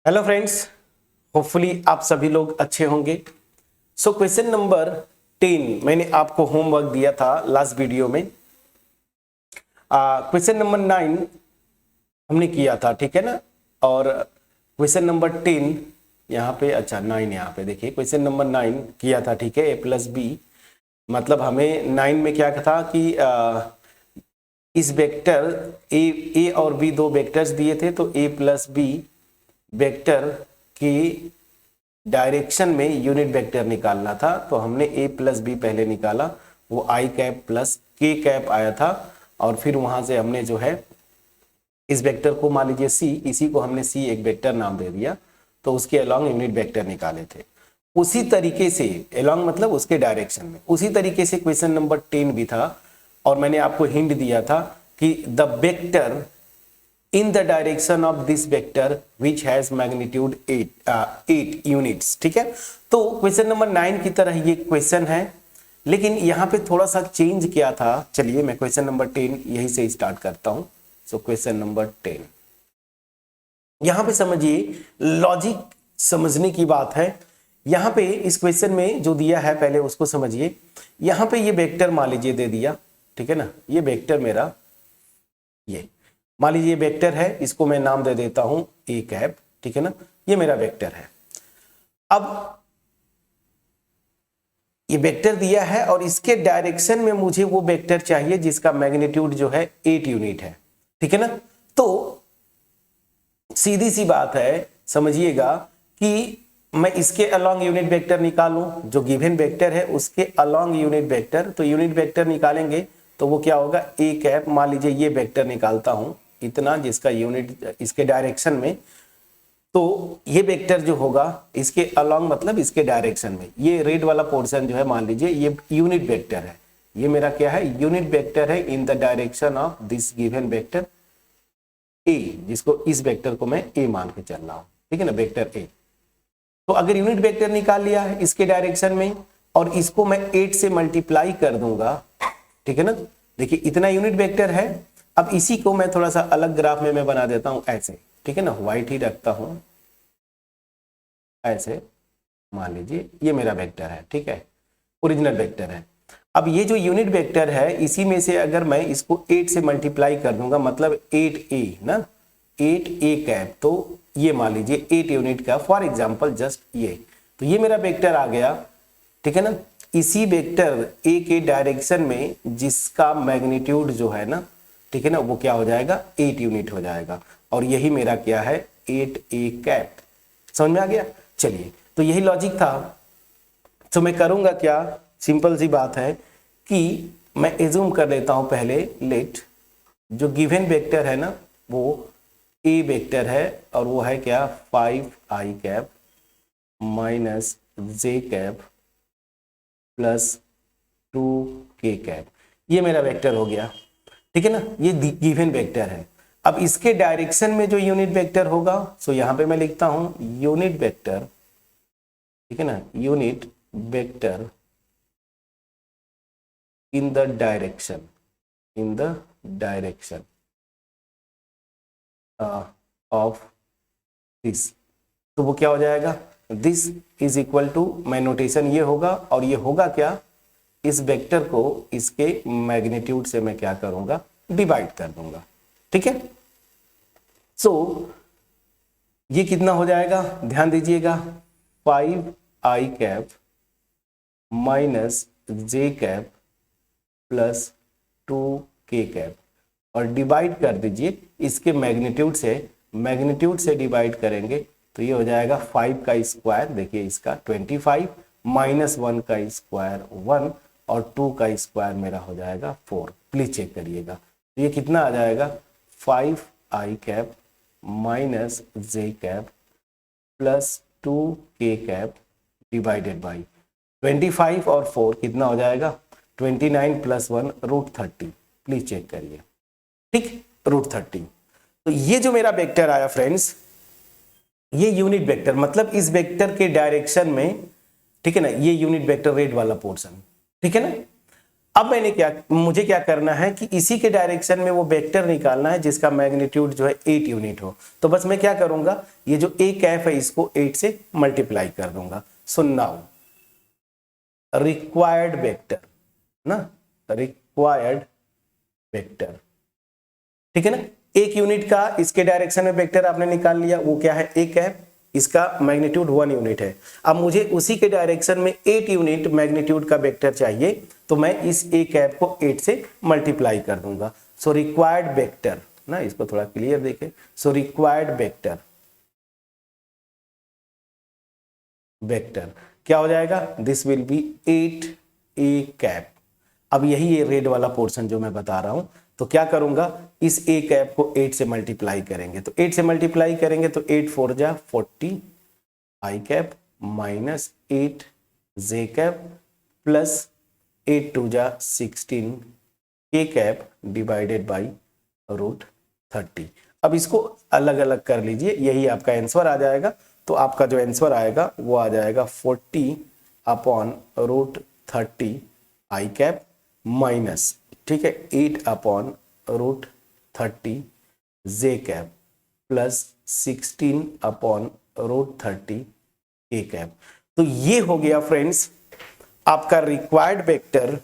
Hello friends, hopefully आप सभी लोग अच्छे होंगे। सो क्वेश्चन नंबर 10 मैंने आपको होमवर्क दिया था लास्ट वीडियो में। क्वेश्चन नंबर 9 हमने किया था, ठीक है ना। और क्वेश्चन नंबर 10 यहाँ पे, अच्छा 9 यहाँ पे देखिए, क्वेश्चन नंबर 9 किया था, ठीक है। ए प्लस बी मतलब हमें 9 में क्या था कि इस वेक्टर ए और बी दो वेक्टर्स दिए थे, तो ए प्लस बी वेक्टर की डायरेक्शन में यूनिट वेक्टर निकालना था। तो हमने ए प्लस बी पहले निकाला, वो आई कैप प्लस के कैप आया था। और फिर वहां से हमने जो है इस वेक्टर को मान लीजिए सी, इसी को हमने सी एक वेक्टर नाम दे दिया, तो उसके अलोंग यूनिट वेक्टर निकाले थे। उसी तरीके से अलोंग मतलब उसके डायरेक्शन में, उसी तरीके से क्वेश्चन नंबर 10 भी था। और मैंने आपको हिंट दिया था कि the vector in the direction of this vector which has magnitude 8 units, ठीक है। तो क्वेश्चन नंबर 9 की तरह ये क्वेश्चन है, लेकिन यहाँ पे थोड़ा सा चेंज किया था। चलिए मैं क्वेश्चन नंबर 10 यही से स्टार्ट करता हूँ। सो क्वेश्चन नंबर 10 यहाँ पे समझिए, लॉजिक समझने की बात है। यहाँ पे इस क्वेश्चन में जो दिया है पहले उसको समझिए। यहाँ पे ये वेक्टर मान लीजिए दे दिया, ठीक है ना। ये वेक्टर मेरा, ये मान लीजिए वेक्टर है, इसको मैं नाम दे देता हूं ए कैप, ठीक है ना। ये मेरा वेक्टर है। अब ये वेक्टर दिया है और इसके डायरेक्शन में मुझे वो वेक्टर चाहिए जिसका मैग्नीट्यूड जो है 8 यूनिट है, ठीक है ना। तो सीधी सी बात है, समझिएगा कि मैं इसके अलोंग यूनिट वेक्टर निकालूं, जो गिवन वेक्टर है उसके अलोंग यूनिट वेक्टर। तो यूनिट वेक्टर निकालेंगे तो वो क्या होगा, ए कैप। मान लीजिए ये वेक्टर निकालता हूं इतना, जिसका यूनिट इसके डायरेक्शन में, तो ये वेक्टर जो होगा इसके अलोंग मतलब इसके डायरेक्शन में, ये रेड वाला पोर्शन जो है मान लीजिए ये यूनिट वेक्टर है। ये मेरा क्या है, यूनिट वेक्टर है in the direction of this given vector A, जिसको इस वेक्टर को मैं ए मान के चल रहा हूं, ठीक है ना, वेक्टर ए। तो अगर यूनिट वेक्टर निकाल लिया है इसके डायरेक्शन में और इसको मैं 8 से मल्टीप्लाई कर दूंगा, ठीक है ना। देखिए इतना यूनिट वेक्टर है। अब इसी को मैं थोड़ा सा अलग ग्राफ में मैं बना देता हूं ऐसे, ठीक है ना, व्हाइट ही रखता हूं ऐसे। मान लीजिए ये मेरा वेक्टर है, ठीक है, ओरिजिनल वेक्टर है। अब ये जो यूनिट वेक्टर है इसी में से अगर मैं इसको 8 से मल्टीप्लाई कर दूंगा, मतलब 8a ना, 8a कैप, तो ये मान लीजिए 8 यूनिट का, फॉर एग्जांपल जस्ट ये, तो ये मेरा वेक्टर आ गया, ठीक है ना। इसी वेक्टर ए के डायरेक्शन में जिसका मैग्नीट्यूड जो है ना, ठीक है ना, वो क्या हो जाएगा, 8 यूनिट हो जाएगा। और यही मेरा क्या है, 8a कैप। समझ में आ गया। चलिए, तो यही लॉजिक था। तो मैं करूंगा क्या, सिंपल सी बात है कि मैं एज्यूम कर लेता हूं पहले, लेट जो गिवन वेक्टर है ना वो ए वेक्टर है, और वो है क्या, 5i कैप माइनस जे कैप प्लस 2k कैप। ये मेरा वेक्टर हो गया, ठीक है ना। ये गिवन वेक्टर है। अब इसके डायरेक्शन में जो यूनिट वेक्टर होगा, सो यहां पे मैं लिखता हूं यूनिट वेक्टर, ठीक है ना, unit vector in the direction, in the direction of this. तो वो क्या हो जाएगा, दिस इज इक्वल टू, मैं नोटेशन ये होगा, और ये होगा क्या, इस वेक्टर को इसके मैग्नीट्यूड से मैं क्या करूंगा, डिवाइड कर दूंगा, ठीक है। सो ये कितना हो जाएगा, ध्यान दीजिएगा, 5i कैप माइनस जे कैप प्लस 2k कैप, और डिवाइड कर दीजिए इसके मैग्नीट्यूड से डिवाइड करेंगे तो ये हो जाएगा 5 का स्क्वायर, देखिए इसका 25 माइनस 1 का स्क्वायर 1, और 2 का स्क्वायर मेरा हो जाएगा 4। प्लीज चेक करिएगा, तो ये कितना आ जाएगा, 5i cap minus J cap plus 2k cap divided by 25 और 4 कितना हो जाएगा, 29 प्लस 1 √30। प्लीज चेक करिए, ठीक, √30। तो ये जो मेरा वेक्टर आया फ्रेंड्स, ये यूनिट वेक्टर मतलब इस वेक्टर के डायरेक्शन में, ठीक है ना, ये यूनिट वेक्टर रेड वाला पोर्शन, ठीक है ना। अब मुझे क्या करना है कि इसी के डायरेक्शन में वो वेक्टर निकालना है जिसका मैग्नीट्यूड जो है 8 यूनिट हो। तो बस मैं क्या करूंगा, ये जो a कैप है इसको 8 से मल्टीप्लाई कर दूंगा। सो नाउ रिक्वायर्ड वेक्टर ना, रिक्वायर्ड वेक्टर, ठीक है ना, 1 यूनिट का इसके डायरेक्शन में वेक्टर आपने निकाल लिया, वो क्या है a कैप, इसका मैग्नीट्यूड 1 यूनिट है। अब मुझे उसी के डायरेक्शन में 8 यूनिट मैग्नीट्यूड का वेक्टर चाहिए, तो मैं इस a कैप को 8 से मल्टीप्लाई कर दूंगा। सो रिक्वायर्ड वेक्टर ना, इसको थोड़ा क्लियर देखें। सो रिक्वायर्ड वेक्टर क्या हो जाएगा, this will be 8a cap. अब यही ये रेड वाला पोर्शन जो मैं बता रहा हूं, तो क्या करूंगा, इस a कैप को 8 से मल्टीप्लाई करेंगे, तो 8 से मल्टीप्लाई करेंगे तो 8 4 जा 40 i cap minus 8 j cap plus 8 2 जा 16 k cap divided by root 30। अब इसको अलग अलग कर लीजिए, यही आपका आंसर आ जाएगा। तो आपका जो आंसर आएगा वो आ जाएगा 40 upon root 30 i cap minus, ठीक है, 8 upon root 30 J cap plus 16 upon root 30 A cap. तो ये हो गया फ्रेंड्स आपका रिक्वायर्ड वेक्टर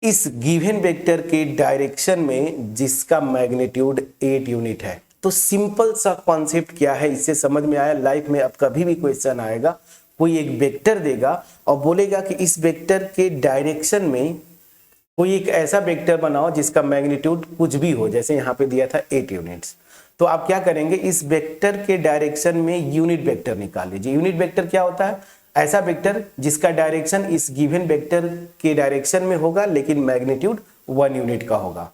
इस गिवन वेक्टर के डायरेक्शन में जिसका मैग्नीट्यूड 8 यूनिट है। तो सिंपल सा कॉन्सेप्ट क्या है, इससे समझ में आया। लाइफ में अब कभी भी क्वेश्चन आएगा, कोई एक वेक्टर देगा और बोलेगा कि इस वेक्टर के डायरेक्शन में कोई एक ऐसा वेक्टर बनाओ जिसका मैग्नीट्यूड कुछ भी हो, जैसे यहाँ पे दिया था 8 यूनिट्स। तो आप क्या करेंगे, इस वेक्टर के डायरेक्शन में यूनिट वेक्टर निकाल लीजिए। यूनिट वेक्टर क्या होता है, ऐसा वेक्टर जिसका डायरेक्शन इस गिवन वेक्टर के डायरेक्शन में होगा लेकिन मैग्नीट्यूड 1 यूनिट का होगा।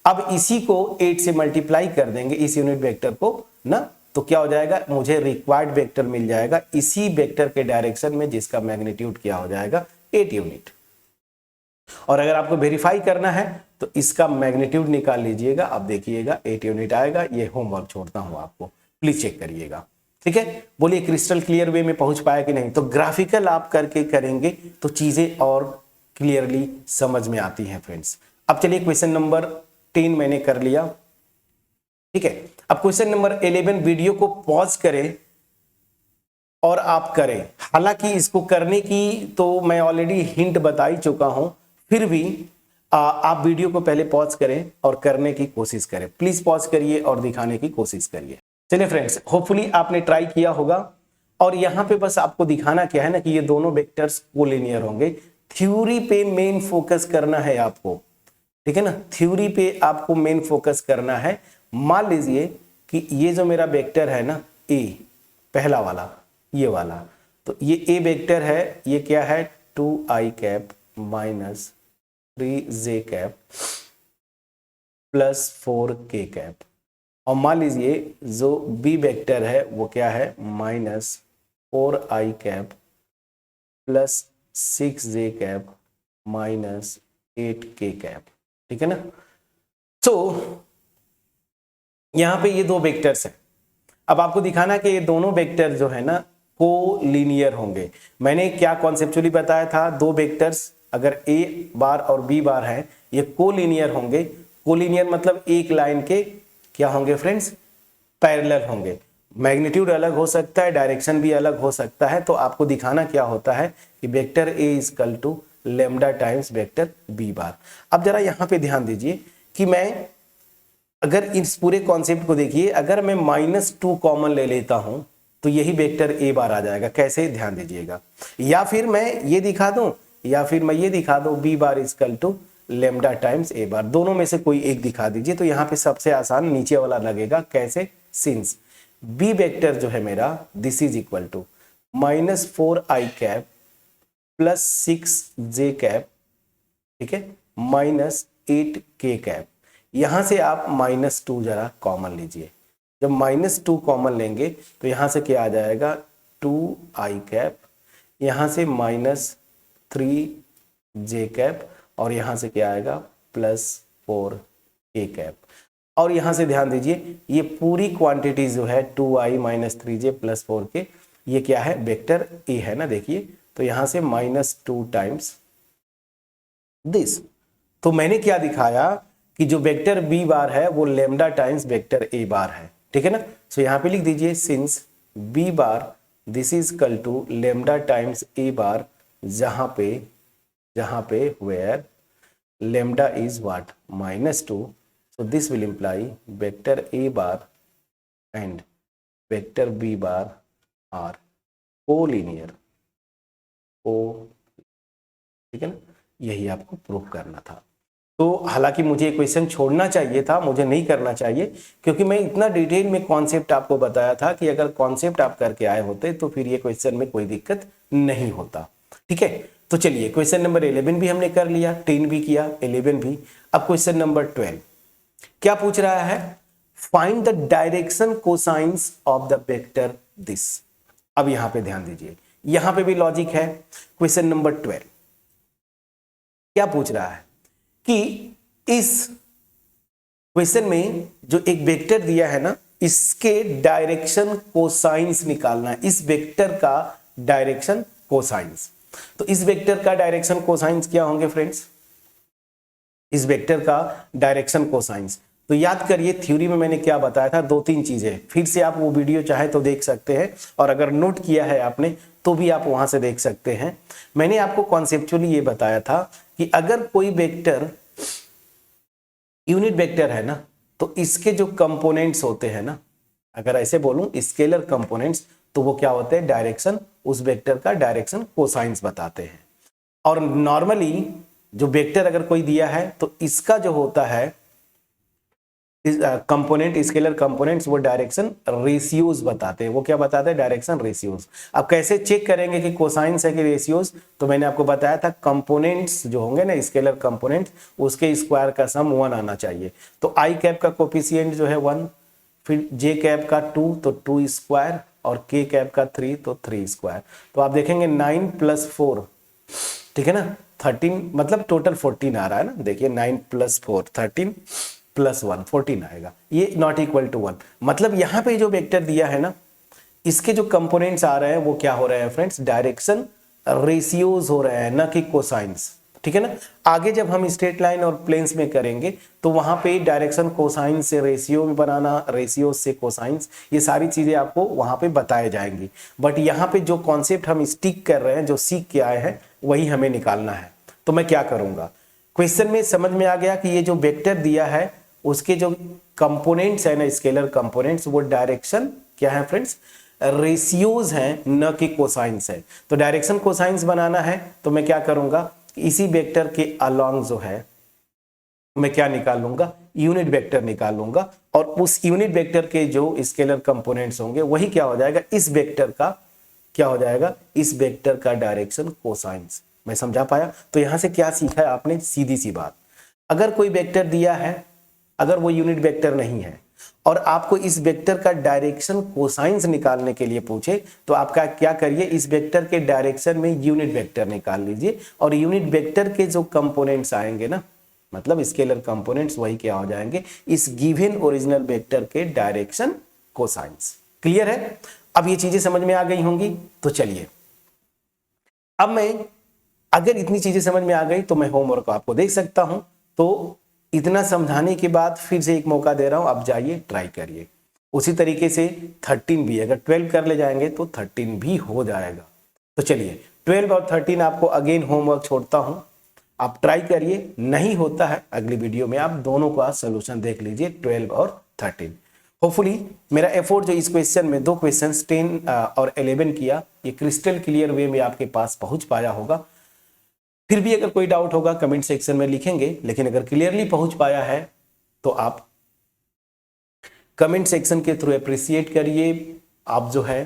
अब इसी को 8 से मल्टीप्लाई कर देंगे इस यूनिट वेक्टर को ना, तो क्या हो जाएगा, मुझे रिक्वायर्ड वेक्टर मिल जाएगा इसी वेक्टर के डायरेक्शन में जिसका मैग्नीट्यूड क्या हो जाएगा 8 यूनिट। और अगर आपको वेरीफाई करना है तो इसका मैग्नीट्यूड निकाल लीजिएगा, आप देखिएगा 8 यूनिट आएगा। ये होमवर्क छोड़ता हूं आपको, प्लीज चेक करिएगा, ठीक है। बोलिए क्रिस्टल क्लियर वे में पहुंच पाया कि नहीं। तो ग्राफिकल आप करके करेंगे तो चीजें और क्लियरली समझ में आती हैं फ्रेंड्स। अब चलिए क्वेश्चन नंबर 10 मैंने कर लिया, ठीक है। अब क्वेश्चन नंबर 11 वीडियो को पॉज करें और आप करें। हालांकि इसको करने की तो मैं ऑलरेडी हिंट बता ही चुका हूं, फिर भी आप वीडियो को पहले पॉज करें और करने की कोशिश करें। प्लीज पॉज करिए और दिखाने की कोशिश करिए। चलिए फ्रेंड्स, होपफुली आपने ट्राई किया होगा। और यहां पे बस आपको दिखाना क्या है ना कि ये दोनों वेक्टर्स कोलिनियर होंगे। थ्योरी पे मेन फोकस करना है आपको, ठीक है ना, थ्योरी पे आपको मेन फोकस करना है। मान लीजिए कि ये जो मेरा वेक्टर है ना ए, पहला वाला ये वाला, तो ये ए वेक्टर है, ये क्या है 2i cap minus 3j cap plus 4k cap. और मान लीजिए जो बी वेक्टर है वो क्या है minus 4i cap plus 6j cap minus 8k cap, ठीक है ना। तो यहां पे ये दो वेक्टर्स हैं। अब आपको दिखाना कि ये दोनों वेक्टर जो है ना कोलिनियर होंगे। मैंने क्या कॉन्सेप्चुअली बताया था, दो वेक्टर्स अगर ए बार और बी बार है ये कोलिनियर होंगे। कोलिनियर मतलब एक लाइन के क्या होंगे फ्रेंड्स, पैरेलल होंगे। मैग्नीट्यूड अलग हो सकता है, डायरेक्शन भी अलग हो सकता है। तो आपको दिखाना क्या होता है कि vector A equal to lambda times vector B bar. अब जरा यहाँ पे ध्यान दीजिए कि मैं अगर इस पूरे कॉन्सेप्ट को देखिए, अगर मैं -2 कॉमन ले लेता हूं तो यही वेक्टर ए बार आ जाएगा। कैसे, ध्यान दीजिएगा। या फिर मैं ये दिखा दूं या फिर मैं ये दिखा दूं B bar equal to lambda times A bar, दोनों में से कोई एक दिखा दीजिए। तो यहाँ पे सबसे आसान नीचे वाला लगेगा। कैसे, सिंस बी वेक्टर जो है मेरा this is equal to -4i cap plus 6j cap, ठीक है, माइनस 8k कैप। यहां से आप -2 जरा कॉमन लीजिए। जब -2 कॉमन लेंगे तो यहां से क्या आ जाएगा 2i कैप, यहां से -3j कैप और यहां से क्या आएगा +4k कैप। और यहां से ध्यान दीजिए ये पूरी क्वांटिटी जो है 2i - 3j + 4k ये क्या है वेक्टर ए है ना। देखिए तो यहां से -2 टाइम्स दिस। तो मैंने क्या दिखाया कि जो वेक्टर बी बार है वो lambda times vector A bar है, ठीक है ना। सो यहां पे लिख दीजिए since B bar this is equal to lambda times A bar, जहां पे where lambda is what -2, so this will imply vector A bar and vector B bar are collinear, ठीक है ना। यही आपको प्रूफ करना था। तो हालांकि मुझे क्वेश्चन छोड़ना चाहिए था, मुझे नहीं करना चाहिए, क्योंकि मैं इतना डिटेल में कॉन्सेप्ट आपको बताया था कि अगर कॉन्सेप्ट आप करके आए होते तो फिर ये क्वेश्चन में कोई दिक्कत नहीं होता, ठीक है। तो चलिए क्वेश्चन नंबर 11 भी हमने कर लिया, 10 भी किया, 11 भी। अब क्वेश्चन नंबर 12 क्या पूछ रहा है, find the direction cosines of the vector this. अब यहां पे ध्यान दीजिए, यहां पे भी लॉजिक है। क्वेश्चन नंबर 12 क्या पूछ रहा है कि इस क्वेश्चन में जो एक वेक्टर दिया है ना, इसके डायरेक्शन कोसाइंस निकालना है, इस वेक्टर का डायरेक्शन कोसाइंस। तो इस वेक्टर का डायरेक्शन कोसाइंस क्या होंगे फ्रेंड्स, इस वेक्टर का डायरेक्शन कोसाइंस। तो याद करिए थ्योरी में मैंने क्या बताया था, 2-3 चीजें। फिर से आप वो वीडियो चाहे तो देख सकते हैं, और अगर नोट किया है आपने तो भी आप वहां से देख सकते हैं। मैंने आपको कॉन्सेप्चुअली ये बताया था कि अगर कोई वेक्टर यूनिट वेक्टर है ना, तो इसके जो कंपोनेंट्स होते हैं ना, अगर ऐसे बोलूं स्केलर कंपोनेंट्स, तो वो क्या होते हैं, डायरेक्शन, उस वेक्टर का डायरेक्शन कोसाइंस बताते हैं। और नॉर्मली जो वेक्टर अगर कोई दिया है तो इसका जो होता है कंपोनेंट, स्केलर कंपोनेंट्स, वो डायरेक्शन रेशियोज बताते हैं। वो क्या बताते हैं, डायरेक्शन रेशियोज। अब कैसे चेक करेंगे कि कोसाइंस है कि रेशियोज, तो मैंने आपको बताया था कंपोनेंट्स जो होंगे ना, स्केलर कंपोनेंट्स, उसके स्क्वायर का सम 1 आना चाहिए। तो आई कैप का कोफिशिएंट जो है 1, फिर जे कैप का 2 तो 2 स्क्वायर, और के कैप का 3 तो 3 स्क्वायर। तो आप देखेंगे 9 + 4, ठीक है ना, 13, मतलब टोटल 14 आ रहा है ना। देखिए 9 + 4 13 + 1 14 आएगा, ये नॉट इक्वल टू 1। मतलब यहाँ पे जो वेक्टर दिया है ना, इसके जो कंपोनेंट्स आ रहे हैं वो क्या हो रहे हैं फ्रेंड्स, डायरेक्शन रेशियोज हो रहे हैं, ना कि कोसाइंस, ठीक है ना। आगे जब हम स्ट्रेट लाइन और प्लेन्स में करेंगे तो वहां पे डायरेक्शन कोसाइंस से रेशियो में बनाना, रेशियो से कोसाइंस, ये सारी चीजें आपको वहां पे बताए जाएंगी। बट यहाँ पे जो कॉन्सेप्ट हम स्टिक कर रहे हैं, जो सीख के आए हैं, वही हमें निकालना है। तो मैं क्या करूंगा, क्वेश्चन में समझ में आ गया कि ये जो वेक्टर दिया है उसके जो कंपोनेंट्स है ना, स्केलर कंपोनेंट्स, वो डायरेक्शन क्या है फ्रेंड्स, रेशियोज हैं, न कि कोसाइंस है। तो डायरेक्शन कोसाइंस बनाना है तो मैं क्या करूंगा, इसी वेक्टर के अलोंग जो है मैं क्या निकाल लूंगा, यूनिट वेक्टर निकाल लूंगा, और उस यूनिट वेक्टर के जो स्केलर कंपोनेंट्स होंगे वही क्या हो जाएगा, इस वेक्टर का क्या हो जाएगा, इस वेक्टर का डायरेक्शन कोसाइंस। मैं समझा पाया। तो यहां से क्या सीखा है आपने, सीधी सी बात, अगर कोई वेक्टर दिया है, अगर वो यूनिट वेक्टर नहीं है और आपको इस वेक्टर का डायरेक्शन कोसाइंस निकालने के लिए पूछे, तो आपका क्या करिए, इस वेक्टर के डायरेक्शन में यूनिट वेक्टर निकाल लीजिए, और यूनिट वेक्टर के जो कंपोनेंट्स आएंगे ना, मतलब स्केलर कंपोनेंट्स, वही क्या हो जाएंगे, इस गिवन ओरिजिनल वेक्टर के डायरेक्शन कोसाइंस। क्लियर है। अब ये चीजें समझ में आ गई होंगी। तो चलिए अब मैं, अगर इतनी चीजें समझ में आ गई तो मैं होमवर्क आपको देख सकता हूं। तो इतना समझाने के बाद फिर से एक मौका दे रहा हूं, आप जाइए ट्राई करिए। उसी तरीके से 13 भी, अगर 12 कर ले जाएंगे तो 13 भी हो जाएगा। तो चलिए 12 और 13 आपको अगेन होमवर्क छोड़ता हूं, आप ट्राई करिए। नहीं होता है अगली वीडियो में आप दोनों का सोल्यूशन देख लीजिए, 12 और 13। होपफुली मेरा एफर्ट जो इस क्वेश्चन में 2 क्वेश्चन 10 और 11 किया, ये क्रिस्टल क्लियर वे में आपके पास पहुंच पाया होगा। फिर भी अगर कोई डाउट होगा कमेंट सेक्शन में लिखेंगे, लेकिन अगर क्लियरली पहुंच पाया है तो आप कमेंट सेक्शन के थ्रू अप्रिशिएट करिए। आप जो है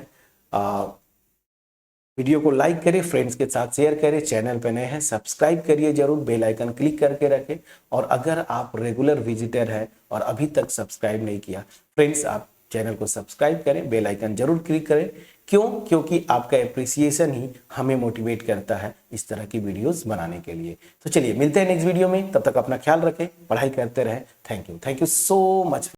वीडियो को लाइक करें, फ्रेंड्स के साथ शेयर करें, चैनल पे नए हैं सब्सक्राइब करिए जरूर, बेल आइकन क्लिक करके रखें। और अगर आप रेगुलर विजिटर हैं और अभी तक सब्सक्राइब नहीं किया, फ्रेंड्स आप चैनल को सब्सक्राइब करें, बेल आइकन जरूर क्लिक करें। क्यों? क्योंकि आपका एप्रिसिएशन ही हमें मोटिवेट करता है इस तरह की वीडियोस बनाने के लिए। तो चलिए मिलते हैं नेक्स्ट वीडियो में, तब तक अपना ख्याल रखें, पढ़ाई करते रहें। Thank you so much.